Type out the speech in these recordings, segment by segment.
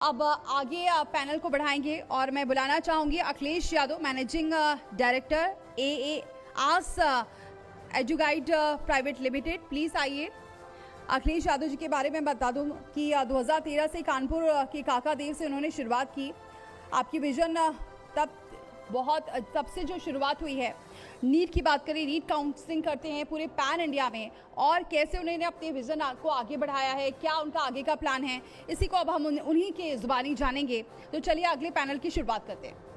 अब आगे पैनल को बढ़ाएंगे और मैं बुलाना चाहूंगी Akhilesh Yadav, managing director A S Eduguide private limited. Please आइए। अखिलेश यादव जी के बारे में बता दूं कि 2013 से कानपुर के काका देव से उन्होंने शुरुआत की। आपकी विजन तब से जो शुरुआत हुई है, नीट की बात करें, नीट काउंसलिंग करते हैं पूरे पैन इंडिया में, और कैसे उन्होंने अपने विजन को आगे बढ़ाया है, क्या उनका आगे का प्लान है, इसी को अब हम उन्हीं के जुबानी जानेंगे। तो चलिए अगले पैनल की शुरुआत करते हैं।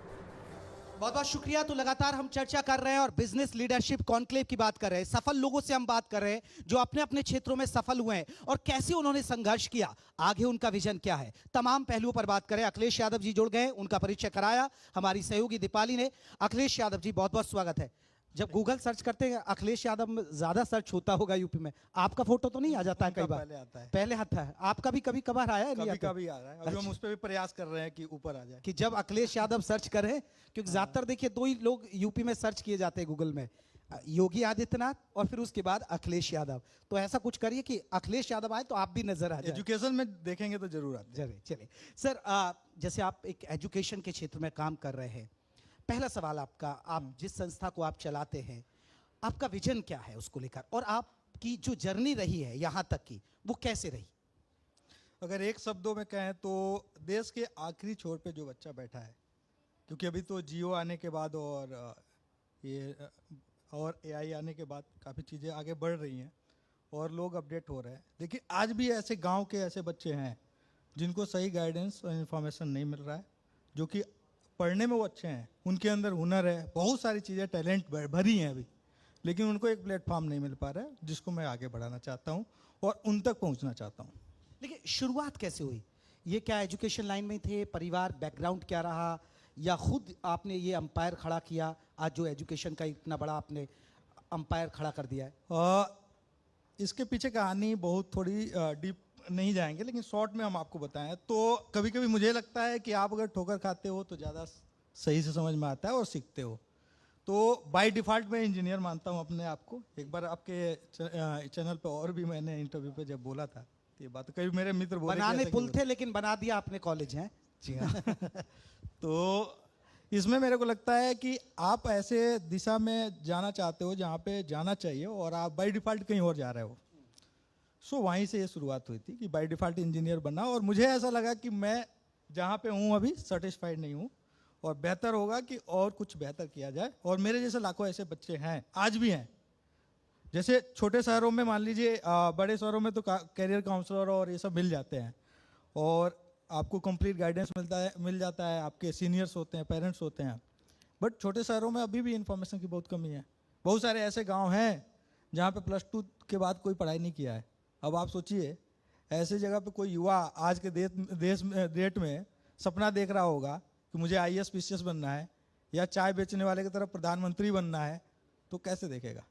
बहुत बहुत शुक्रिया। तो लगातार हम चर्चा कर रहे हैं और बिजनेस लीडरशिप कॉन्क्लेव की बात कर रहे हैं। सफल लोगों से हम बात कर रहे हैं जो अपने अपने क्षेत्रों में सफल हुए हैं और कैसे उन्होंने संघर्ष किया, आगे उनका विजन क्या है, तमाम पहलुओं पर बात करें। अखिलेश यादव जी जुड़ गए, उनका परिचय कराया हमारी सहयोगी दीपाली ने। अखिलेश यादव जी, बहुत बहुत स्वागत है। जब गूगल सर्च करते हैं अखिलेश यादव में ज्यादा सर्च होता होगा यूपी में, आपका फोटो तो नहीं आ जाता है? कई बार पहले आता है। पहले आता है। आपका भी कभी कभार आया है? कभी कभी आ रहा है। अभी हम उस पर भी प्रयास कर रहे हैं कि ऊपर आ जाए, कि जब अखिलेश यादव सर्च करें, क्योंकि ज्यादातर देखिए दो ही लोग यूपी में सर्च किए जाते हैं गूगल में, योगी आदित्यनाथ और फिर उसके बाद अखिलेश यादव। तो ऐसा कुछ करिए कि अखिलेश यादव आए तो आप भी नजर आ जाए। एजुकेशन में देखेंगे तो जरूर आते हैं। चलिए सर, जैसे आप एक एजुकेशन के क्षेत्र में काम कर रहे हैं, पहला सवाल आपका, आप जिस संस्था को आप चलाते हैं, आपका विजन क्या है उसको लेकर, और आपकी जो जर्नी रही है यहाँ तक की, वो कैसे रही? अगर एक शब्दों में कहें तो देश के आखिरी छोर पे जो बच्चा बैठा है, क्योंकि अभी तो जियो आने के बाद और एआई आने के बाद काफ़ी चीज़ें आगे बढ़ रही हैं और लोग अपडेट हो रहे हैं, लेकिन आज भी ऐसे गांव के ऐसे बच्चे हैं जिनको सही गाइडेंस और इन्फॉर्मेशन नहीं मिल रहा है, जो कि पढ़ने में वो अच्छे हैं, उनके अंदर हुनर है, बहुत सारी चीज़ें टैलेंट भरी हैं अभी, लेकिन उनको एक प्लेटफॉर्म नहीं मिल पा रहा है जिसको मैं आगे बढ़ाना चाहता हूँ और उन तक पहुँचना चाहता हूँ। लेकिन शुरुआत कैसे हुई? ये क्या एजुकेशन लाइन में थे? परिवार बैकग्राउंड क्या रहा, या खुद आपने ये अंपायर खड़ा किया? आज जो एजुकेशन का इतना बड़ा आपने अंपायर खड़ा कर दिया है। इसके पीछे कहानी बहुत थोड़ी डीप नहीं जाएंगे, लेकिन शॉर्ट में हम आपको बताएं तो कभी कभी मुझे लगता है कि आप अगर ठोकर खाते हो तो ज़्यादा सही से समझ में आता है और सीखते हो। तो बाय डिफ़ॉल्ट मैं इंजीनियर मानता हूँ अपने आप को। एक बार आपके चैनल पे और भी मैंने इंटरव्यू पे जब बोला था ये बात, कई मेरे मित्र बोले बनाने पुल थे लेकिन बना दिया आपने कॉलेज है। जी हाँ। तो इसमें मेरे को लगता है कि आप ऐसे दिशा में जाना चाहते हो जहाँ पे जाना चाहिए और आप बाय डिफ़ॉल्ट कहीं और जा रहे हो। सो वहीं से ये शुरुआत हुई थी कि बाय डिफ़ॉल्ट इंजीनियर बना, और मुझे ऐसा लगा कि मैं जहाँ पे हूँ अभी सेटिस्फाइड नहीं हूँ और बेहतर होगा कि और कुछ बेहतर किया जाए। और मेरे जैसे लाखों ऐसे बच्चे हैं, आज भी हैं। जैसे छोटे शहरों में मान लीजिए, बड़े शहरों में तो कैरियर काउंसलर और ये सब मिल जाते हैं और आपको कंप्लीट गाइडेंस मिल जाता है, आपके सीनियर्स होते हैं, पेरेंट्स होते हैं। बट छोटे शहरों में अभी भी इंफॉर्मेशन की बहुत कमी है। बहुत सारे ऐसे गाँव हैं जहाँ पे +2 के बाद कोई पढ़ाई नहीं किया है। अब आप सोचिए, ऐसे जगह पे कोई युवा आज के डेट में सपना देख रहा होगा कि मुझे IAS PCS बनना है या चाय बेचने वाले की तरफ प्रधानमंत्री बनना है, तो कैसे देखेगा?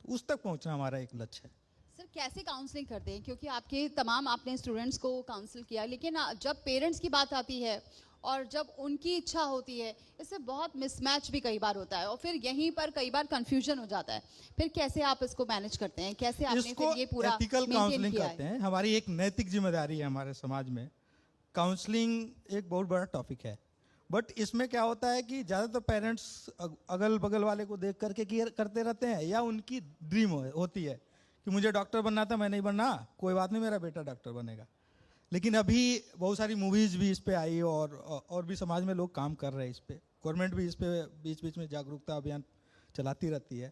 तो उस तक पहुंचना हमारा एक लक्ष्य है। सर, कैसे काउंसलिंग करते हैं? क्योंकि आपने स्टूडेंट्स को काउंसिल किया, लेकिन जब पेरेंट्स की बात आती है और जब उनकी इच्छा होती है, इससे बहुत मिसमैच भी कई बार होता है और फिर यहीं पर कई बार कंफ्यूजन हो जाता है। फिर कैसे आप इसको मैनेज करते हैं? कैसे आपने फिर ये पूरा एथिकल काउंसलिंग करते हैं? हमारी एक नैतिक जिम्मेदारी है हमारे समाज में। काउंसलिंग एक बहुत बड़ा टॉपिक है, बट इसमें क्या होता है कि ज़्यादातर पेरेंट्स अगल बगल वाले को देख करके करते रहते हैं, या उनकी ड्रीम होती है कि मुझे डॉक्टर बनना था, मैं नहीं बनना, कोई बात नहीं, मेरा बेटा डॉक्टर बनेगा। लेकिन अभी बहुत सारी मूवीज़ भी इस पे आई और भी समाज में लोग काम कर रहे हैं इस पे। गवर्नमेंट भी इस पे बीच बीच में जागरूकता अभियान चलाती रहती है।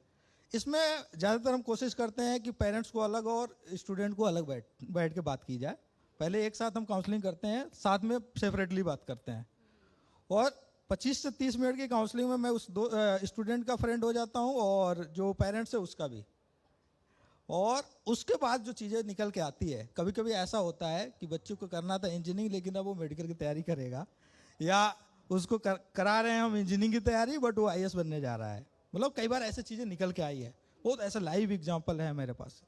इसमें ज़्यादातर हम कोशिश करते हैं कि पेरेंट्स को अलग और स्टूडेंट को अलग बैठ के बात की जाए। पहले एक साथ हम काउंसलिंग करते हैं, साथ में सेपरेटली बात करते हैं, और 25 से 30 मिनट की काउंसलिंग में मैं उस स्टूडेंट का फ्रेंड हो जाता हूँ और जो पेरेंट्स है उसका भी। और उसके बाद जो चीज़ें निकल के आती है, कभी कभी ऐसा होता है कि बच्चे को करना था इंजीनियरिंग, लेकिन अब वो मेडिकल की तैयारी करेगा, या उसको करा रहे हैं हम इंजीनियरिंग की तैयारी, बट वो IAS बनने जा रहा है। मतलब कई बार ऐसी चीज़ें निकल के आई है, बहुत ऐसा लाइव एग्जाम्पल है मेरे पास।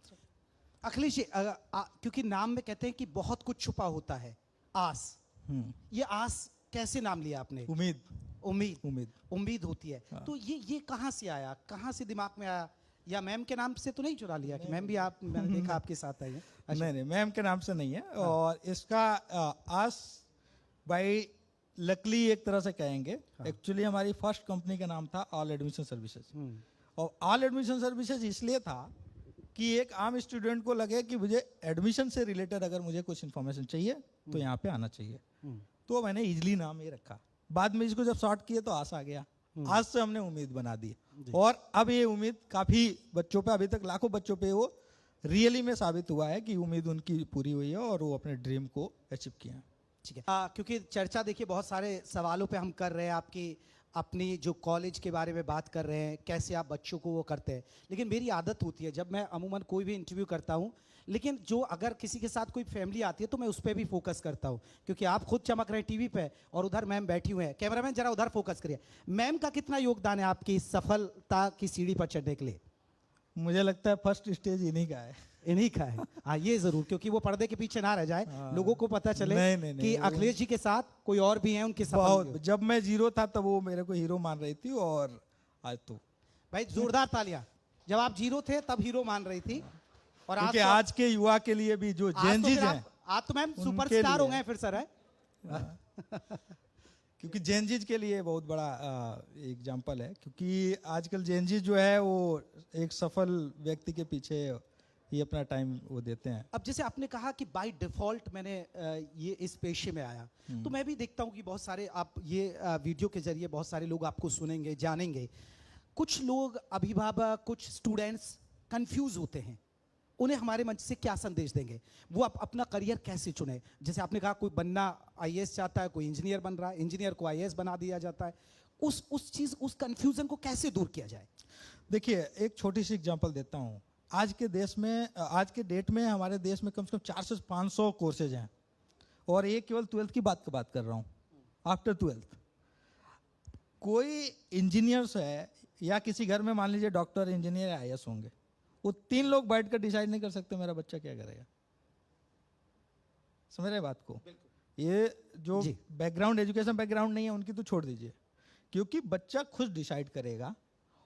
अखिलेश जी, क्योंकि नाम में कहते हैं कि बहुत कुछ छुपा होता है, आस। ये आस कैसे नाम लिया आपने? उम्मीद होती है। हाँ। तो ये कहाँ से आया, कहाँ से दिमाग में आया? या मैम के नाम से तो नहीं चुरा लिया? कि मैम भी मैंने देखा आपके साथ आई है। नहीं, मैम के नाम से नहीं है। हाँ। और इसका आस बाई लकली एक तरह से कहेंगे। एक्चुअली हमारी फर्स्ट कंपनी का नाम था ऑल एडमिशन सर्विसेज, और ऑल एडमिशन सर्विसेज इसलिए था कि एक आम स्टूडेंट को लगे कि मुझे एडमिशन से रिलेटेड अगर मुझे कुछ इन्फॉर्मेशन चाहिए तो यहाँ पे आना चाहिए, तो मैंने इजली नाम ये रखा। बाद में इसको जब शॉर्ट किए तो आस आ गया। आज से हमने उम्मीद बना दी, और अब ये उम्मीद काफी बच्चों पे, अभी तक लाखों बच्चों पे वो रियली में साबित हुआ है कि उम्मीद उनकी पूरी हुई है और वो अपने ड्रीम को अचीव किया है। ठीक है। क्योंकि चर्चा देखिए बहुत सारे सवालों पे हम कर रहे हैं, आपकी अपनी जो कॉलेज के बारे में बात कर रहे हैं, कैसे आप बच्चों को वो करते हैं, लेकिन मेरी आदत होती है जब मैं अमूमन कोई भी इंटरव्यू करता हूँ, लेकिन जो अगर किसी के साथ कोई फैमिली आती है तो मैं उस पर भी फोकस करता हूँ, क्योंकि आप खुद चमक रहे हैं टीवी पे और उधर मैम बैठी हुई है। कैमरामैन जरा उधर फोकस करिए। मैम का कितना योगदान है आपकी सफलता की सीढ़ी पर चढ़ने के लिए? मुझे लगता है फर्स्ट स्टेज इन्हीं का है। इन्हीं का है। हाँ, ये जरूर, क्योंकि वो पर्दे के पीछे ना रह जाए, लोगों को पता चले नहीं, कि अखिलेश जी के साथ कोई और भी हैं उनके बहुत। जब मैं जीरो था तब वो मेरे को हीरो मान रही थी, और आज तो भाई जोरदार तालियां। जब आप जीरो थे तब हीरो मान रही थी, और क्योंकि आज के युवा के लिए भी जो जेनजीज हैं, आज तो मैम सुपरस्टार हो गए फिर सर है। क्योंकि जेनजीज के लिए बहुत बड़ा एग्जाम्पल है, क्योंकि आजकल जेनजीज जो है वो एक सफल व्यक्ति के पीछे ये अपना टाइम वो देते हैं। अब जैसे आपने कहा कि बाय डिफॉल्ट मैंने ये इस पेशे में आया, तो मैं भी देखता हूँ कि बहुत सारे आप ये वीडियो के जरिए बहुत सारे लोग आपको सुनेंगे, जानेंगे। कुछ लोग अभिभावक, कुछ स्टूडेंट्स कंफ्यूज होते हैं, उन्हें हमारे मंच से क्या संदेश देंगे? वो अपना करियर कैसे चुने? जैसे आपने कहा कोई बनना आईएएस चाहता है, कोई इंजीनियर बन रहा है, इंजीनियर को आईएएस बना दिया जाता है, उस कंफ्यूजन को कैसे दूर किया जाए? देखिए, एक छोटी सी एग्जांपल देता हूँ। आज के देश में, आज के डेट में हमारे देश में कम से कम 400 से 500 कोर्सेज हैं, और ये केवल 12th की बात कर रहा हूँ। आफ्टर 12th कोई इंजीनियर्स है, या किसी घर में मान लीजिए डॉक्टर, इंजीनियर, आईएएस होंगे, वो 3 लोग बैठकर डिसाइड नहीं कर सकते मेरा बच्चा क्या करेगा। समझ रहे बात को? ये जो बैकग्राउंड, एजुकेशन बैकग्राउंड नहीं है उनकी तो छोड़ दीजिए, क्योंकि बच्चा खुद डिसाइड करेगा,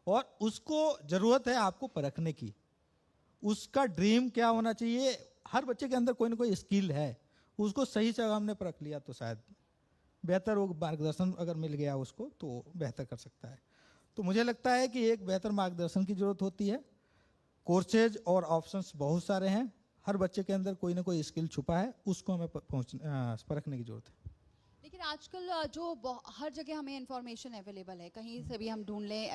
और उसको जरूरत है आपको परखने की। उसका ड्रीम क्या होना चाहिए? हर बच्चे के अंदर कोई ना कोई स्किल है, उसको सही जगह हमने परख लिया तो शायद बेहतर वो मार्गदर्शन अगर मिल गया उसको तो बेहतर कर सकता है। तो मुझे लगता है कि एक बेहतर मार्गदर्शन की जरूरत होती है। कोर्सेज और ऑप्शंस बहुत सारे हैं, हर बच्चे के अंदर कोई ना कोई स्किल छुपा है, उसको हमें परखने की जरूरत है। लेकिन आजकल जो हर जगह हमें इंफॉर्मेशन अवेलेबल है, कहीं से भी हम ढूंढ लें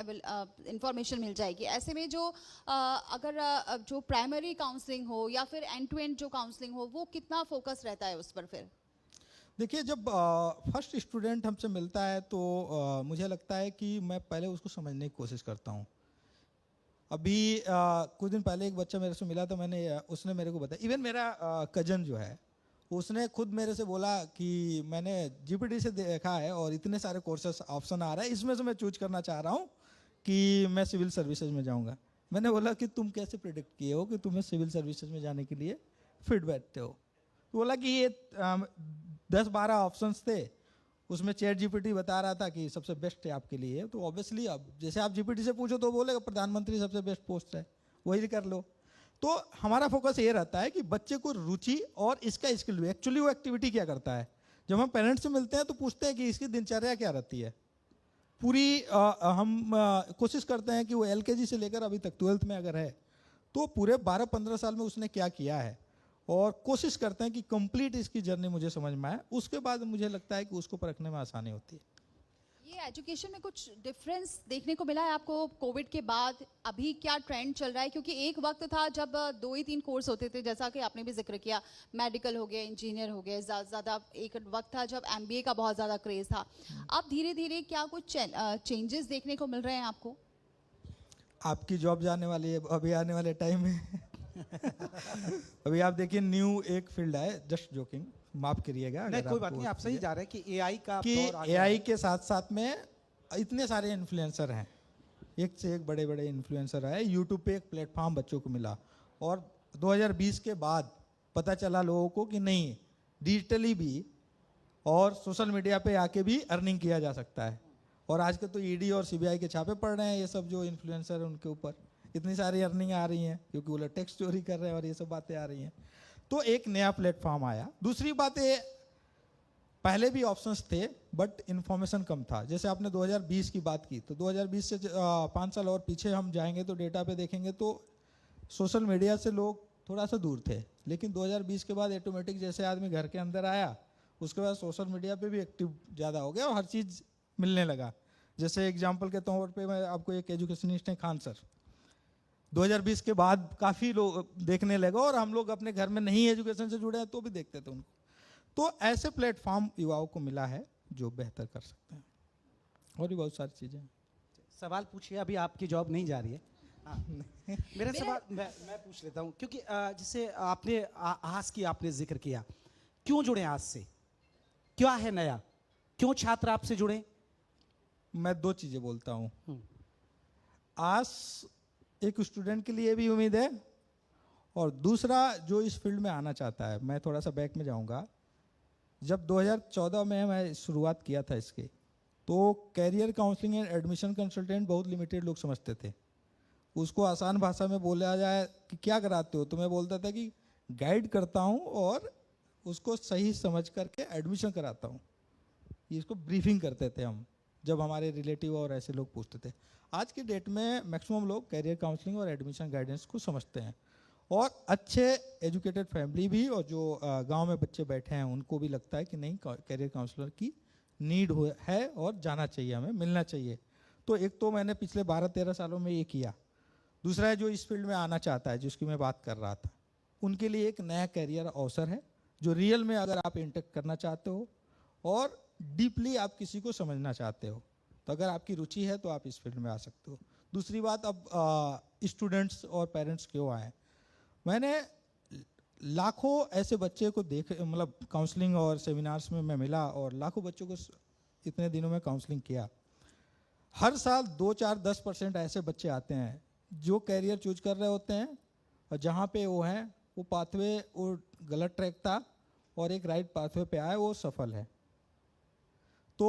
इंफॉर्मेशन मिल जाएगी। ऐसे में जो अगर जो प्राइमरी काउंसलिंग हो या फिर एंड टू एंड जो काउंसलिंग हो, वो कितना फोकस रहता है उस पर? फिर देखिए, जब फर्स्ट स्टूडेंट हमसे मिलता है तो मुझे लगता है कि मैं पहले उसको समझने की कोशिश करता हूँ। अभी कुछ दिन पहले एक बच्चा मेरे से मिला, तो उसने मेरे को बताया, इवन मेरा कजन जो है उसने खुद मेरे से बोला कि मैंने जीपीटी से देखा है और इतने सारे कोर्सेस ऑप्शन आ रहा है, इसमें से मैं चूज करना चाह रहा हूँ कि मैं सिविल सर्विसेज में जाऊँगा। मैंने बोला कि तुम कैसे प्रिडिक्ट किए हो कि तुम्हें सिविल सर्विसेज में जाने के लिए फिट बैठते हो? तो बोला कि ये 10-12 ऑप्शंस थे, उसमें चैट जीपीटी बता रहा था कि सबसे बेस्ट है आपके लिए। तो ऑब्वियसली अब जैसे आप जीपीटी से पूछो तो बोलेगा प्रधानमंत्री सबसे बेस्ट पोस्ट है, वही कर लो। तो हमारा फोकस ये रहता है कि बच्चे को रुचि और इसका स्किल भी, एक्चुअली वो एक्टिविटी क्या करता है। जब हम पेरेंट्स से मिलते हैं तो पूछते हैं कि इसकी दिनचर्या क्या रहती है पूरी। हम कोशिश करते हैं कि वो एलकेजी से लेकर अभी तक 12th में अगर है तो पूरे 12-15 साल में उसने क्या किया है, और कोशिश करते हैं कि कंप्लीट इसकी जर्नी मुझे समझ में आए। उसके बाद मुझे लगता है कि उसको परखने में आसानी होती है। ये एजुकेशन में कुछ डिफरेंस देखने को मिला है आपको कोविड के बाद? अभी क्या ट्रेंड चल रहा है? क्योंकि एक वक्त था जब 2 ही 3 कोर्स होते थे, जैसा कि आपने भी जिक्र किया, मेडिकल हो गए, इंजीनियर हो गए, ज़्यादा एक वक्त था जब एमबीए का बहुत ज़्यादा क्रेज था। अब धीरे धीरे क्या कुछ चेंजेस देखने को मिल रहे हैं आपको? आपकी जॉब जाने वाली है अभी आने वाले टाइम में। अभी आप देखिए, न्यू एक फील्ड है, जस्ट जोकिंग, माफ करिएगा। नहीं, कोई बात नहीं, आप सही जा रहे हैं कि एआई का कि दौर आ गया एआई है। के साथ साथ में इतने सारे इन्फ्लुएंसर हैं, एक से एक बड़े बड़े इन्फ्लुएंसर आए। यूट्यूब पे एक प्लेटफॉर्म बच्चों को मिला, और 2020 के बाद पता चला लोगों को कि नहीं, डिजिटली भी और सोशल मीडिया पे आके भी अर्निंग किया जा सकता है। और आज के तो ईडी और सीबीआई के छापे पड़ रहे हैं, ये सब जो इन्फ्लुएंसर है उनके ऊपर इतनी सारी अर्निंग आ रही हैं, क्योंकि वो लोग टैक्स चोरी कर रहे हैं और ये सब बातें आ रही हैं। तो एक नया प्लेटफॉर्म आया। दूसरी बात ये, पहले भी ऑप्शंस थे बट इन्फॉर्मेशन कम था। जैसे आपने 2020 की बात की, तो 2020 से 5 साल और पीछे हम जाएंगे तो डेटा पे देखेंगे तो सोशल मीडिया से लोग थोड़ा सा दूर थे। लेकिन 2020 के बाद ऑटोमेटिक जैसे आदमी घर के अंदर आया, उसके बाद सोशल मीडिया पे भी एक्टिव ज़्यादा हो गया और हर चीज़ मिलने लगा। जैसे एग्जाम्पल के तौर पे मैं आपको एक एजुकेशनिस्ट हैं खान सर, 2020 के बाद काफ़ी लोग देखने लगे और हम लोग अपने घर में नहीं एजुकेशन से जुड़े हैं तो भी देखते थे उनको। तो ऐसे प्लेटफॉर्म युवाओं को मिला है जो बेहतर कर सकते हैं, और भी बहुत सारी चीज़ें। सवाल पूछिए, अभी आपकी जॉब नहीं जा रही है। हाँ। मेरा सवाल मैं पूछ लेता हूँ, क्योंकि जैसे आपने आस की आपने जिक्र किया, क्यों जुड़े आस से, क्या है नया, क्यों छात्र आपसे जुड़े? मैं 2 चीज़ें बोलता हूँ। आस एक स्टूडेंट के लिए भी उम्मीद है, और दूसरा जो इस फील्ड में आना चाहता है। मैं थोड़ा सा बैक में जाऊंगा। जब 2014 में मैं शुरुआत किया था इसके, तो career counselling and admission consultant बहुत लिमिटेड लोग समझते थे। उसको आसान भाषा में बोला जाए कि क्या कराते हो, तो मैं बोलता था कि गाइड करता हूँ और उसको सही समझ करके एडमिशन कराता हूँ। इसको ब्रीफिंग करते थे हम, जब हमारे रिलेटिव और ऐसे लोग पूछते थे। आज की डेट में मैक्सिमम लोग कैरियर काउंसलिंग और एडमिशन गाइडेंस को समझते हैं, और अच्छे एजुकेटेड फैमिली भी, और जो गांव में बच्चे बैठे हैं उनको भी लगता है कि नहीं, कैरियर काउंसलर की नीड है और जाना चाहिए, हमें मिलना चाहिए। तो एक तो मैंने पिछले 12-13 सालों में ये किया। दूसरा है जो इस फील्ड में आना चाहता है, जिसकी मैं बात कर रहा था, उनके लिए एक नया कैरियर अवसर है जो रियल में अगर आप इंटेक्ट करना चाहते हो और डीपली आप किसी को समझना चाहते हो, तो अगर आपकी रुचि है तो आप इस फील्ड में आ सकते हो। दूसरी बात, अब स्टूडेंट्स और पेरेंट्स क्यों आए, मैंने लाखों ऐसे बच्चे को देखे, मतलब काउंसलिंग और सेमिनार्स में मैं मिला और लाखों बच्चों को इतने दिनों में काउंसलिंग किया। हर साल 2-4-10% ऐसे बच्चे आते हैं जो कैरियर चूज कर रहे होते हैं, और जहाँ पे वो हैं वो पाथवे वो गलत ट्रैक था और एक राइट पाथवे पे आए, वो सफल है। तो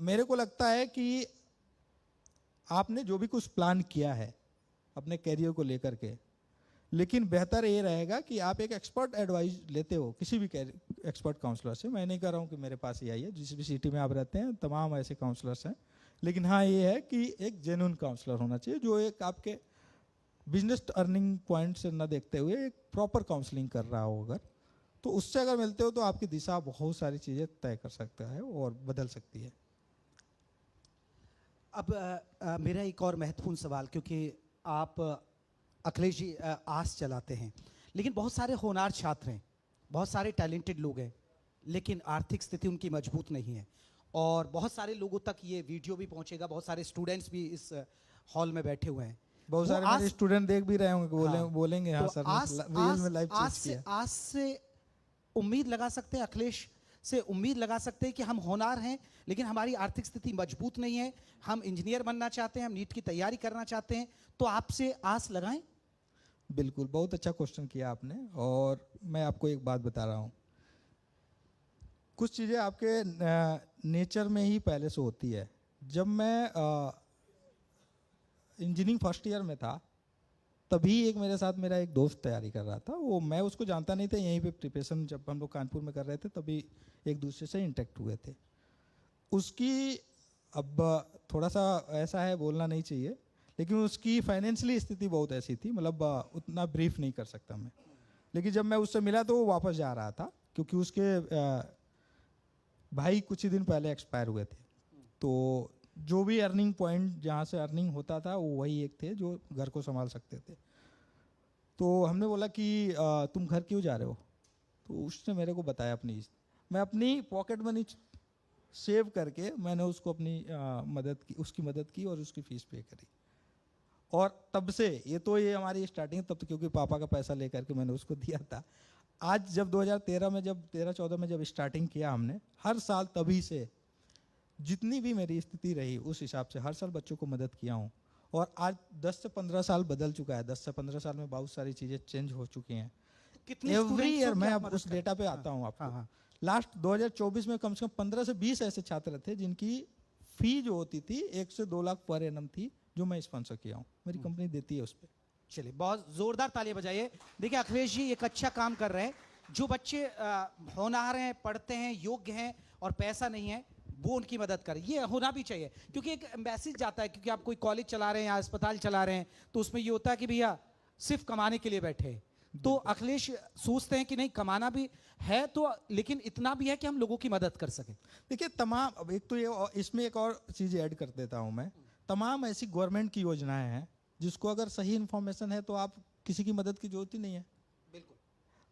मेरे को लगता है कि आपने जो भी कुछ प्लान किया है अपने कैरियर को लेकर के, लेकिन बेहतर ये रहेगा कि आप एक एक्सपर्ट एडवाइस लेते हो किसी भी एक्सपर्ट काउंसलर से। मैं नहीं कह रहा हूँ कि मेरे पास ही आइए, जिस भी सिटी में आप रहते हैं तमाम ऐसे काउंसलर्स हैं, लेकिन हाँ ये है कि एक जेन्युइन काउंसलर होना चाहिए जो एक आपके बिजनेस अर्निंग पॉइंट से न देखते हुए एक प्रॉपर काउंसलिंग कर रहा हो। अगर तो उससे अगर मिलते हो तो आपकी दिशा बहुत सारी चीज़ें तय कर सकता है और बदल सकती है। अब मेरा एक और महत्वपूर्ण सवाल, क्योंकि आप अखिलेश जी आस चलाते हैं, लेकिन बहुत सारे होनहार छात्र हैं, बहुत सारे टैलेंटेड लोग हैं, लेकिन आर्थिक स्थिति उनकी मजबूत नहीं है, और बहुत सारे लोगों तक ये वीडियो भी पहुंचेगा, बहुत सारे स्टूडेंट्स भी इस हॉल में बैठे हुए हैं, बहुत सारे मेरे स्टूडेंट देख भी रहे होंगे, बोलेंगे हाँ तो सर, रियल में लाइव चेंज किया। आस से उम्मीद लगा सकते हैं, अखिलेश से उम्मीद लगा सकते हैं कि हम होनहार हैं लेकिन हमारी आर्थिक स्थिति मजबूत नहीं है, हम इंजीनियर बनना चाहते हैं, हम नीट की तैयारी करना चाहते हैं, तो आपसे आस लगाएं? बिल्कुल, बहुत अच्छा क्वेश्चन किया आपने, और मैं आपको एक बात बता रहा हूँ। कुछ चीज़ें आपके नेचर में ही पहले से होती है। जब मैं इंजीनियरिंग फर्स्ट ईयर में था, तभी एक मेरे साथ मेरा एक दोस्त तैयारी कर रहा था, वो मैं उसको जानता नहीं था, यहीं पे प्रिपरेशन जब हम लोग कानपुर में कर रहे थे तभी एक दूसरे से इंटैक्ट हुए थे। उसकी अब थोड़ा सा ऐसा है, बोलना नहीं चाहिए, लेकिन उसकी फाइनेंशियली स्थिति बहुत ऐसी थी, मतलब उतना ब्रीफ नहीं कर सकता मैं, लेकिन जब मैं उससे मिला तो वो वापस जा रहा था, क्योंकि उसके भाई कुछ ही दिन पहले एक्सपायर हुए थे। तो जो भी अर्निंग पॉइंट जहाँ से अर्निंग होता था वो वही एक थे जो घर को संभाल सकते थे। तो हमने बोला कि तुम घर क्यों जा रहे हो, तो उसने मेरे को बताया मैं अपनी पॉकेट मनी सेव करके मैंने उसको अपनी उसकी मदद की और उसकी फीस पे करी। और तब से ये हमारी स्टार्टिंग तब तो, क्योंकि पापा का पैसा लेकर के मैंने उसको दिया था। आज जब 2013 में जब 13-14 में जब स्टार्टिंग किया हमने, हर साल तभी से जितनी भी मेरी स्थिति रही उस हिसाब से हर साल बच्चों को मदद किया हूँ। और आज 10 से 15 साल बदल चुका है, 10 से 15 साल में बहुत सारी चीज़ें चेंज हो चुकी हैं। एवरी ईयर मैं अब उस डेटा पे आता हूँ आपको। लास्ट 2024 में कम से कम 15 से 20 ऐसे छात्र थे जिनकी फी जो होती थी 1 से 2 लाख पर एनम थी, जो मैं स्पॉन्सर किया हूँ, मेरी कंपनी देती है उस पर। चलिए बहुत जोरदार तालियां बजाइए। देखिए अखिलेश जी एक अच्छा काम कर रहे हैं जो बच्चे होनहार हैं, पढ़ते हैं, योग्य हैं और पैसा नहीं है, वो उनकी मदद करें। ये होना भी चाहिए, क्योंकि एक मैसेज जाता है, क्योंकि आप कोई कॉलेज चला रहे हैं या अस्पताल चला रहे हैं तो उसमें ये होता है कि भैया सिर्फ कमाने के लिए बैठे हैं। तो अखिलेश सोचते हैं कि नहीं, कमाना भी है तो, लेकिन इतना भी है कि हम लोगों की मदद कर सकें। देखिए तमाम, अब एक तो ये इसमें एक और चीज़ ऐड कर देता हूँ मैं, तमाम ऐसी गवर्नमेंट की योजनाएं हैं जिसको अगर सही इन्फॉर्मेशन है तो आप किसी की मदद की जरूरत ही नहीं है। बिल्कुल।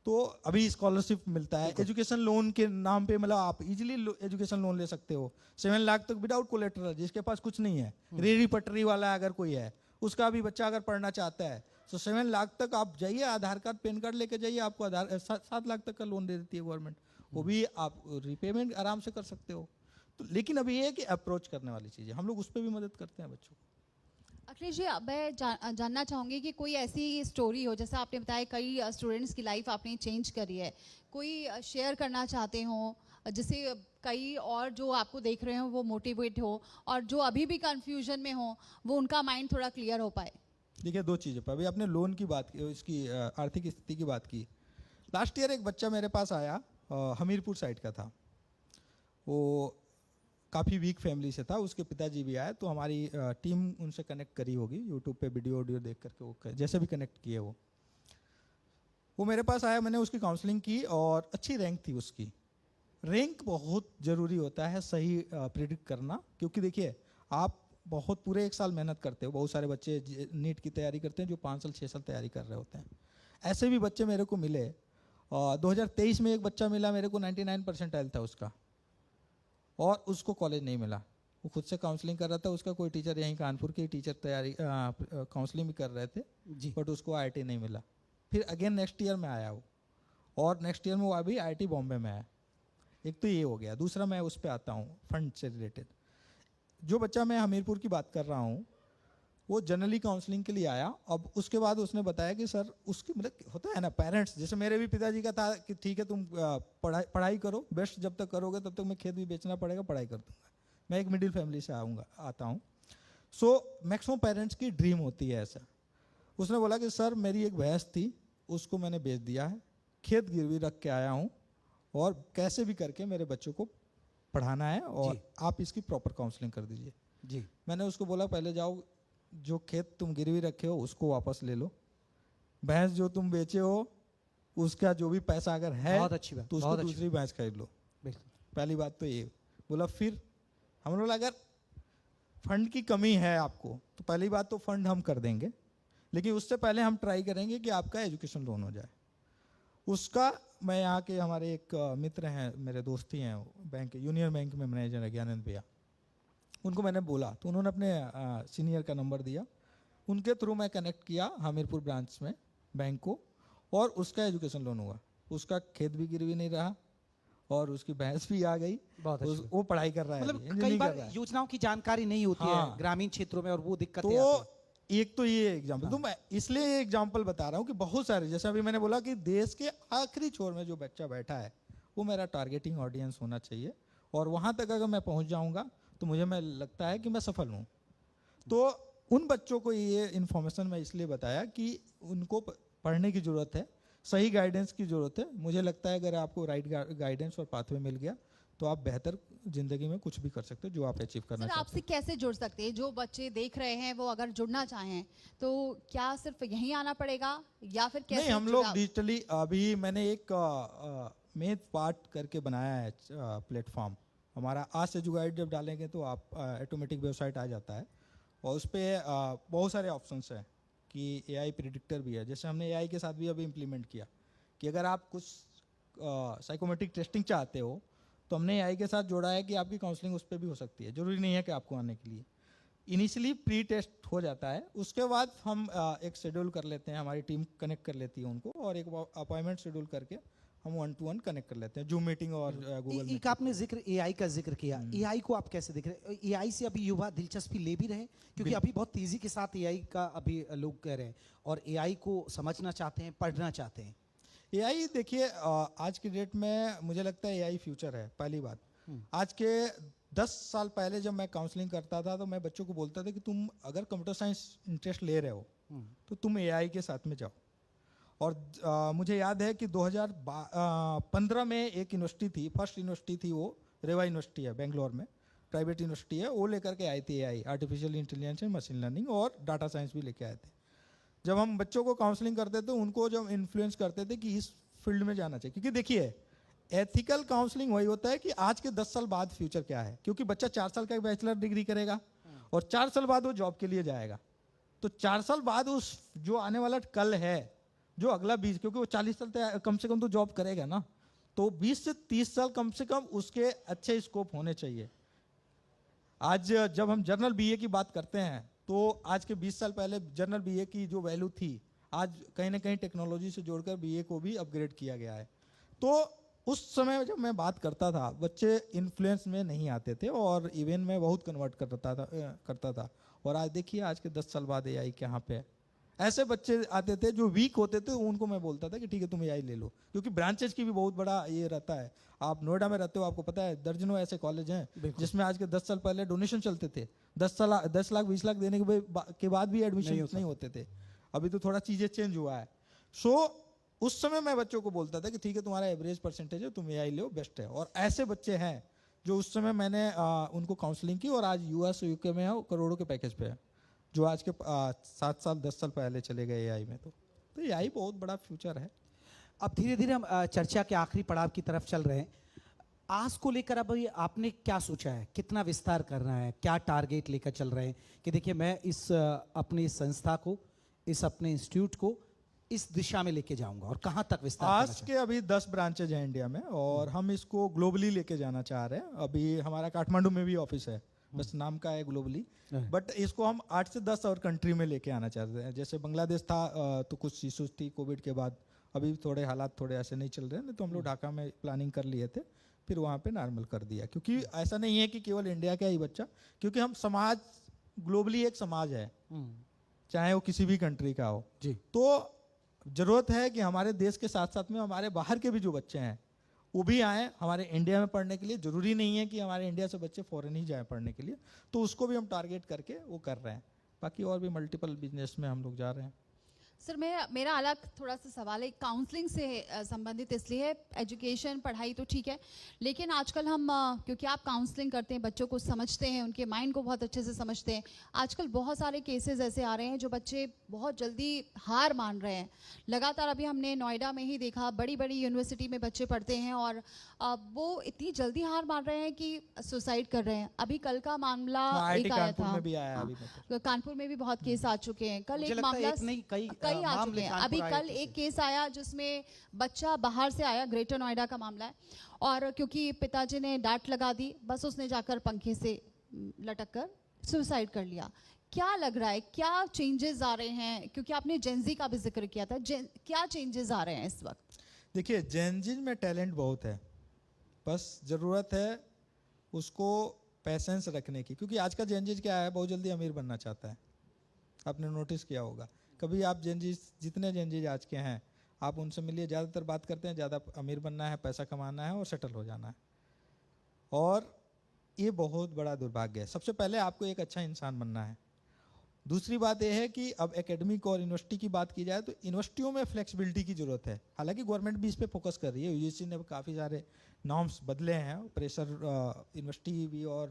तो अभी स्कॉलरशिप मिलता है, एजुकेशन लोन के नाम पे, मतलब आप इजीली एजुकेशन लोन ले सकते हो 7 लाख तक विदाउट कोलेटरल, जिसके पास कुछ नहीं है, रेहड़ी पटरी वाला अगर कोई है, उसका भी बच्चा अगर पढ़ना चाहता है तो 7 लाख तक आप जाइए, आधार कार्ड पैन कार्ड लेके जाइए, आपको 7 लाख तक का लोन दे देती है गवर्नमेंट। वो भी आप रिपेमेंट आराम से कर सकते हो। तो लेकिन अभी ये है कि अप्रोच करने वाली चीज़ है, हम लोग उस पर भी मदद करते हैं बच्चों को। अखिलेश जी, मैं जानना चाहूँगी कि कोई ऐसी स्टोरी हो, जैसा आपने बताया कई स्टूडेंट्स की लाइफ आपने चेंज करी है, कोई शेयर करना चाहते हो जिससे कई और जो आपको देख रहे हो वो मोटिवेट हो, और जो अभी भी कंफ्यूजन में हो वो उनका माइंड थोड़ा क्लियर हो पाए। देखिए दो चीज़ें पर, अभी आपने लोन की बात की, इसकी आर्थिक स्थिति की बात की। लास्ट ईयर एक बच्चा मेरे पास आया, हमीरपुर साइड का था, वो काफ़ी वीक फैमिली से था, उसके पिताजी भी आए, तो हमारी टीम उनसे कनेक्ट करी होगी, यूट्यूब पे वीडियो देख करके वो जैसे भी कनेक्ट किए वो मेरे पास आया, मैंने उसकी काउंसलिंग की और अच्छी रैंक थी उसकी। रैंक बहुत ज़रूरी होता है सही प्रिडिक्ट करना, क्योंकि देखिए आप बहुत पूरे 1 साल मेहनत करते हो, बहुत सारे बच्चे नीट की तैयारी करते हैं जो 5 साल 6 साल तैयारी कर रहे होते हैं। ऐसे भी बच्चे मेरे को मिले। 2023 में एक बच्चा मिला मेरे को, 99 परसेंटाइल था उसका, और उसको कॉलेज नहीं मिला। वो खुद से काउंसलिंग कर रहा था, उसका कोई टीचर यहीं कानपुर के टीचर तैयारी काउंसलिंग भी कर रहे थे जी। बट उसको आईआईटी नहीं मिला। फिर अगेन नेक्स्ट ईयर में आया वो, और नेक्स्ट ईयर में वो अभी आईआईटी बॉम्बे में आया। एक तो ये हो गया। दूसरा मैं उस पर आता हूँ फंड से रिलेटेड। जो बच्चा मैं हमीरपुर की बात कर रहा हूँ वो जनरली काउंसलिंग के लिए आया। अब उसके बाद उसने बताया कि सर उसकी मतलब होता है ना, पेरेंट्स जैसे मेरे भी पिताजी का था कि ठीक है तुम पढ़ाई करो, बेस्ट जब तक करोगे तब तक मैं खेत भी बेचना पड़ेगा, पढ़ाई कर दूंगा। मैं एक मिडिल फैमिली से आता हूँ। सो मैक्सिमम पेरेंट्स की ड्रीम होती है ऐसा। उसने बोला कि सर मेरी एक भैंस थी, उसको मैंने बेच दिया है, खेत गिरवी रख के आया हूँ और कैसे भी करके मेरे बच्चों को पढ़ाना है और आप इसकी प्रॉपर काउंसलिंग कर दीजिए। जी। मैंने उसको बोला पहले जाओ, जो खेत तुम गिरवी रखे हो उसको वापस ले लो, भैंस जो तुम बेचे हो उसका जो भी पैसा अगर है बहुत अच्छी बात, तो उसको दूसरी भैंस खरीद लो। पहली बात तो ये बोला। फिर हम लोग अगर फंड की कमी है आपको तो पहली बात तो फंड हम कर देंगे, लेकिन उससे पहले हम ट्राई करेंगे कि आपका एजुकेशन लोन हो जाए। उसका मैं यहाँ के हमारे एक मित्र हैं, मेरे दोस्त ही हैं, बैंक यूनियन बैंक में मैनेजर है ज्ञानंद भैया, उनको मैंने बोला तो उन्होंने अपने सीनियर का नंबर दिया, उनके थ्रू मैं कनेक्ट किया हमीरपुर ब्रांच में बैंक को, और उसका एजुकेशन लोन हुआ। उसका खेत भी गिरवी नहीं रहा और उसकी भैंस भी आ गई। बहुत वो पढ़ाई कर रहा है, मतलब कई बार योजनाओं की जानकारी नहीं होती है ग्रामीण क्षेत्रों में और वो दिक्कत तो एक तो ये एग्जाम्पल, तो मैं इसलिए ये एग्जाम्पल बता रहा हूँ कि बहुत सारे, जैसे अभी मैंने बोला कि देश के आखिरी छोर में जो बच्चा बैठा है वो मेरा टारगेटिंग ऑडियंस होना चाहिए, और वहाँ तक अगर मैं पहुँच जाऊँगा तो मुझे लगता है कि मैं सफल हूँ। तो उन बच्चों को ये इन्फॉर्मेशन मैं इसलिए बताया कि उनको पढ़ने की ज़रूरत है, सही गाइडेंस की ज़रूरत है। मुझे लगता है अगर आपको राइट गाइडेंस और पाथवे मिल गया तो आप बेहतर जिंदगी में कुछ भी कर सकते हो जो आप अचीव करना चाहते हैं। आपसे कैसे जुड़ सकते हैं? जो बच्चे देख रहे हैं वो अगर जुड़ना चाहें तो क्या सिर्फ यहीं आना पड़ेगा या फिर कैसे? नहीं, हम लोग डिजिटली, अभी मैंने एक मेथ पार्ट करके बनाया है प्लेटफॉर्म हमारा। आज से जो गाइड जब डालेंगे तो आप ऑटोमेटिक वेबसाइट आ जाता है, और उस पर बहुत सारे ऑप्शंस हैं कि एआई प्रिडिक्टर भी है। जैसे हमने एआई के साथ भी अभी इम्प्लीमेंट किया कि अगर आप कुछ साइकोमेट्रिक टेस्टिंग चाहते हो तो हमने एआई के साथ जोड़ा है कि आपकी काउंसलिंग उस पर भी हो सकती है, जरूरी नहीं है कि आपको आने के लिए। इनिशियली प्री टेस्ट हो जाता है, उसके बाद हम एक शेड्यूल कर लेते हैं, हमारी टीम कनेक्ट कर लेती है उनको, और एक अपॉइंटमेंट शेड्यूल करके हम 1-to-1 कनेक्ट कर लेते हैं, जूम मीटिंग और गूगल। एक आपने जिक्र एआई का जिक्र किया, एआई को आप कैसे देख रहे हैं? एआई से अभी युवा दिलचस्पी ले भी रहे हैं, क्योंकि अभी बहुत तेजी के साथ एआई का अभी लोग कह रहे हैं और एआई को समझना चाहते हैं, पढ़ना चाहते हैं। एआई देखिए, आज की डेट में मुझे लगता है एआई फ्यूचर है। पहली बात, आज के 10 साल पहले जब मैं काउंसलिंग करता था तो मैं बच्चों को बोलता था कि तुम अगर कंप्यूटर साइंस इंटरेस्ट ले रहे हो तो तुम एआई के साथ में जाओ, और मुझे याद है कि 2015 में एक यूनिवर्सिटी थी, फर्स्ट यूनिवर्सिटी थी वो, रेवा यूनिवर्सिटी है बेंगलोर में, प्राइवेट यूनिवर्सिटी है, वो लेकर के आई थी AI, artificial intelligence and machine learning, और डाटा साइंस भी लेके आए थे। जब हम बच्चों को काउंसलिंग करते थे, उनको जब इन्फ्लुएंस करते थे कि इस फील्ड में जाना चाहिए, क्योंकि देखिए एथिकल काउंसलिंग वही होता है कि आज के 10 साल बाद फ्यूचर क्या है, क्योंकि बच्चा 4 साल का बैचलर डिग्री करेगा और 4 साल बाद वो जॉब के लिए जाएगा। तो 4 साल बाद उस जो आने वाला कल है, जो अगला 20, क्योंकि वो 40 साल कम से कम तो जॉब करेगा ना, तो 20 से 30 साल कम से कम उसके अच्छे स्कोप होने चाहिए। आज जब हम जनरल BA की बात करते हैं, तो आज के 20 साल पहले जनरल BA की जो वैल्यू थी, आज कहीं ना कहीं टेक्नोलॉजी से जोड़कर BA को भी अपग्रेड किया गया है। तो उस समय जब मैं बात करता था, बच्चे इन्फ्लुएंस में नहीं आते थे और इवन में बहुत कन्वर्ट करता था। और आज देखिए आज के 10 साल बाद AI कहाँ पे है। ऐसे बच्चे आते थे जो वीक होते थे, उनको मैं बोलता था कि ठीक है तुम AI ले लो, क्योंकि ब्रांचेज की भी बहुत बड़ा ये रहता है। आप नोएडा में रहते हो, आपको पता है दर्जनों ऐसे कॉलेज हैं जिसमें आज के 10 साल पहले डोनेशन चलते थे, 10 लाख 20 लाख देने के बाद भी एडमिशन नहीं होते थे। अभी तो थोड़ा चीजें चेंज हुआ है। सो उस समय मैं बच्चों को बोलता था कि ठीक है तुम्हारा एवरेज परसेंटेज है, तुम AI लो, बेस्ट है। और ऐसे बच्चे हैं जो उस समय मैंने उनको काउंसलिंग की और आज US UK में है, करोड़ों के पैकेज पे है, जो आज के 7 साल 10 साल पहले चले गए AI में। तो AI बहुत बड़ा फ्यूचर है। अब धीरे धीरे हम चर्चा के आखिरी पड़ाव की तरफ चल रहे हैं। आज को लेकर अब ये आपने क्या सोचा है, कितना विस्तार करना है, क्या टारगेट लेकर चल रहे हैं कि देखिए मैं इस अपनी संस्था को, इस अपने इंस्टीट्यूट को इस दिशा में लेके जाऊंगा, और कहां तक विस्तार करना आज के अभी 10 ब्रांचेज हैं इंडिया में और हम इसको ग्लोबली लेके जाना चाह रहे हैं। अभी हमारा काठमांडू में भी ऑफिस है, बस नाम का है ग्लोबली, बट इसको हम 8 से 10 और कंट्री में लेके आना चाहते हैं। जैसे बांग्लादेश था तो कुछ इशूज थी कोविड के बाद, अभी थोड़े हालात थोड़े ऐसे नहीं चल रहे हैं, तो हम लोग ढाका में प्लानिंग कर लिए थे, फिर वहाँ पे नॉर्मल कर दिया। क्योंकि ऐसा नहीं है कि केवल इंडिया का ही बच्चा, क्योंकि हम समाज ग्लोबली एक समाज है, चाहे वो किसी भी कंट्री का हो जी। तो जरूरत है कि हमारे देश के साथ साथ में हमारे बाहर के भी जो बच्चे हैं वो भी आए हमारे इंडिया में पढ़ने के लिए। जरूरी नहीं है कि हमारे इंडिया से बच्चे फॉरेन ही जाए पढ़ने के लिए, तो उसको भी हम टारगेट करके वो कर रहे हैं। बाकी और भी मल्टीपल बिजनेस में हम लोग जा रहे हैं। सर मेरा अलग थोड़ा सा सवाल है, काउंसलिंग से संबंधित इसलिए है, एजुकेशन पढ़ाई तो ठीक है, लेकिन आजकल हम क्योंकि आप काउंसलिंग करते हैं, बच्चों को समझते हैं, उनके माइंड को बहुत अच्छे से समझते हैं, आजकल बहुत सारे केसेस ऐसे आ रहे हैं जो बच्चे बहुत जल्दी हार मान रहे हैं। लगातार अभी हमने नोएडा में ही देखा, बड़ी बड़ी यूनिवर्सिटी में बच्चे पढ़ते हैं और वो इतनी जल्दी हार मान रहे हैं कि सुसाइड कर रहे हैं। अभी कल का मामला एक आया था, कानपुर में भी बहुत केस आ चुके हैं। कल एक मामला कई आ चुके हैं। अभी कल एक केस आया जिसमें बच्चा बाहर से आया, ग्रेटर नोएडा का मामला है, और क्योंकि पिताजी ने डांट लगा दी, बस उसने जाकर पंखे से लटक कर सुसाइड कर लिया। क्या लग रहा है, क्या चेंजेस आ रहे हैं, क्योंकि आपने जेनजी का भी जिक्र किया था, क्या चेंजेस आ रहे हैं इस वक्त? देखिए जेनजी में टैलेंट बहुत है, बस जरूरत है उसको पैसेंस रखने की। क्योंकि आज का जेनजी क्या है, बहुत जल्दी अमीर बनना चाहता है, आपने नोटिस किया होगा। कभी आप जेनजीज, जितने जेनजीज आज के हैं आप उनसे मिलिए, ज़्यादातर बात करते हैं ज़्यादा अमीर बनना है, पैसा कमाना है और सेटल हो जाना है। और ये बहुत बड़ा दुर्भाग्य है। सबसे पहले आपको एक अच्छा इंसान बनना है। दूसरी बात यह है कि अब एकेडमिक और यूनिवर्सिटी की बात की जाए तो यूनिवर्सिटियों में फ्लेक्सिबिलिटी की जरूरत है। हालांकि गवर्नमेंट भी इस पर फोकस कर रही है, यूजीसी ने काफ़ी सारे नॉर्म्स बदले हैं, प्रेशर यूनिवर्सिटी भी और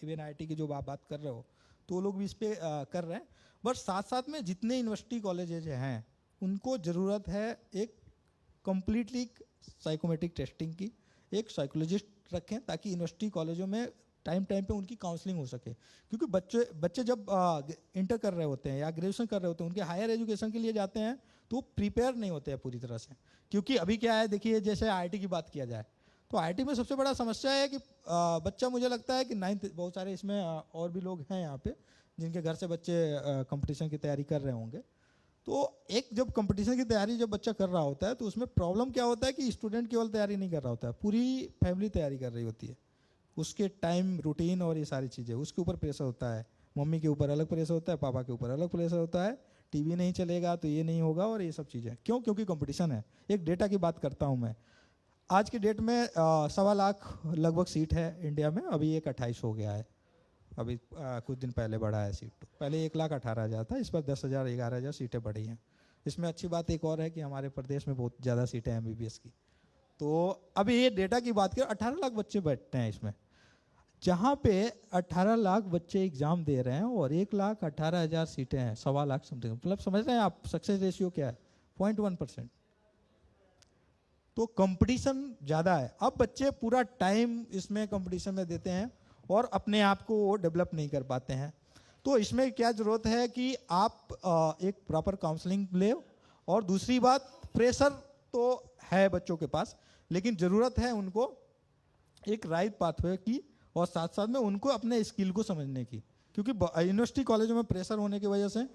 इवन IIT की जो आप बात कर रहे हो तो वो लोग भी इस पर कर रहे हैं। बट साथ साथ में जितने यूनिवर्सिटी कॉलेजेज हैं उनको ज़रूरत है एक कंप्लीटली साइकोमेट्रिक टेस्टिंग की, एक साइकोलॉजिस्ट रखें ताकि यूनिवर्सिटी कॉलेजों में टाइम पे उनकी काउंसलिंग हो सके। क्योंकि बच्चे जब इंटर कर रहे होते हैं या ग्रेजुएशन कर रहे होते हैं, उनके हायर एजुकेशन के लिए जाते हैं तो वो प्रिपेयर नहीं होते हैं पूरी तरह से। क्योंकि अभी क्या है, देखिए जैसे IIT की बात किया जाए तो IIT में सबसे बड़ा समस्या है कि बच्चा, मुझे लगता है कि 9th, बहुत सारे इसमें और भी लोग हैं यहाँ पे जिनके घर से बच्चे कंपटीशन की तैयारी कर रहे होंगे। तो एक जब कंपटीशन की तैयारी जब बच्चा कर रहा होता है तो उसमें प्रॉब्लम क्या होता है कि स्टूडेंट केवल तैयारी नहीं कर रहा होता है, पूरी फैमिली तैयारी कर रही होती है। उसके टाइम रूटीन और ये सारी चीज़ें, उसके ऊपर प्रेशर होता है, मम्मी के ऊपर अलग प्रेशर होता है, पापा के ऊपर अलग प्रेशर होता है, टीवी नहीं चलेगा तो ये नहीं होगा और ये सब चीज़ें। क्यों? क्योंकि कंपटीशन है। एक डेटा की बात करता हूँ मैं, आज की डेट में 1.25 लाख लगभग सीट है इंडिया में, अभी 1.28 हो गया है, अभी कुछ दिन पहले बढ़ा है सीट। पहले 1,18,000 था, इस पर 10,000 11,000 सीटें बढ़ी हैं। इसमें अच्छी बात एक और है कि हमारे प्रदेश में बहुत ज़्यादा सीटें हैं MBBS की। तो अभी ये डेटा की बात करें, 18 लाख बच्चे बैठते हैं इसमें, जहाँ पे 18 लाख बच्चे एग्जाम दे रहे हैं और 1,18,000 सीटें हैं, 1.25 लाख समथिंग। मतलब समझ रहे हैं आप सक्सेस रेशियो क्या है? 0.1%। तो कंपटीशन ज़्यादा है। अब बच्चे पूरा टाइम इसमें कंपटीशन में देते हैं और अपने आप को वो डेवलप नहीं कर पाते हैं। तो इसमें क्या ज़रूरत है कि आप एक प्रॉपर काउंसलिंग ले, और दूसरी बात, प्रेशर तो है बच्चों के पास, लेकिन ज़रूरत है उनको एक राइट पाथवे की, और साथ साथ में उनको अपने स्किल को समझने की। क्योंकि यूनिवर्सिटी कॉलेजों में प्रेशर होने की वजह से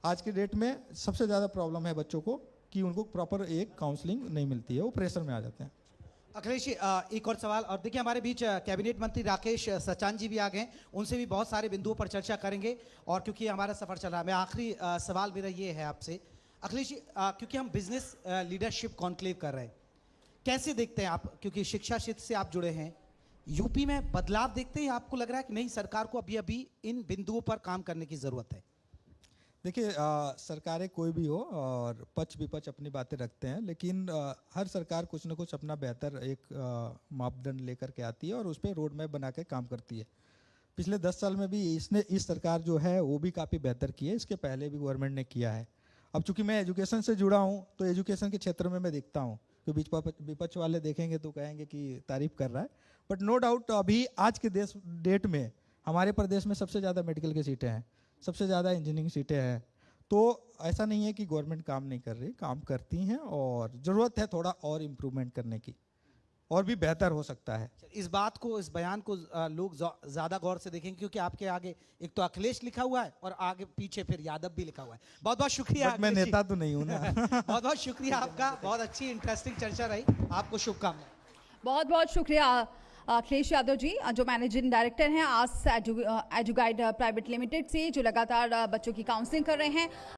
आज के डेट में सबसे ज़्यादा प्रॉब्लम है बच्चों को कि उनको प्रॉपर एक काउंसलिंग नहीं मिलती है, वो प्रेशर में आ जाते हैं। अखिलेश जी, एक और सवाल, और देखिए हमारे बीच कैबिनेट मंत्री राकेश सचान जी भी आ गए, उनसे भी बहुत सारे बिंदुओं पर चर्चा करेंगे, और क्योंकि हमारा सफर चल रहा है, मैं आखिरी सवाल मेरा ये है आपसे अखिलेश जी, क्योंकि हम बिजनेस लीडरशिप कॉन्क्लेव कर रहे हैं, कैसे देखते हैं आप, क्योंकि शिक्षा क्षेत्र से आप जुड़े हैं, यूपी में बदलाव देखते हैं, आपको लग रहा है कि नहीं सरकार को अभी अभी इन बिंदुओं पर काम करने की जरूरत है? देखिए, सरकारें कोई भी हो और पक्ष विपक्ष अपनी बातें रखते हैं, लेकिन हर सरकार कुछ ना कुछ अपना बेहतर एक मापदंड लेकर के आती है और उस पर रोड मैप बना के काम करती है। पिछले 10 साल में भी इस सरकार जो है वो भी काफ़ी बेहतर की है, इसके पहले भी गवर्नमेंट ने किया है। अब चूंकि मैं एजुकेशन से जुड़ा हूँ, तो एजुकेशन के क्षेत्र में मैं देखता हूँ कि विपक्ष वाले देखेंगे तो कहेंगे कि तारीफ कर रहा है, बट नो डाउट अभी आज के डेट में हमारे प्रदेश में सबसे ज़्यादा मेडिकल की सीटें हैं, सबसे ज़्यादा इंजीनियरिंग सीटें हैं। तो ऐसा नहीं है कि गवर्नमेंट काम नहीं कर रही, काम करती हैं, और ज़रूरत है थोड़ा और इम्प्रूवमेंट करने की, और भी बेहतर हो सकता है। इस बात को, इस बयान को लोग ज़्यादा गौर से देखेंगे, क्योंकि आपके आगे एक तो अखिलेश लिखा हुआ है और आगे पीछे फिर यादव भी लिखा हुआ है। बहुत बहुत शुक्रिया। बट मैं नेता तो नहीं हूँ ना। बहुत बहुत शुक्रिया आपका, बहुत अच्छी इंटरेस्टिंग चर्चा रही, आपको शुभकामनाएं। बहुत बहुत शुक्रिया अखिलेश यादव जी, जो मैनेजिंग डायरेक्टर हैं आस एजुगाइड प्राइवेट लिमिटेड से, जो लगातार बच्चों की काउंसलिंग कर रहे हैं।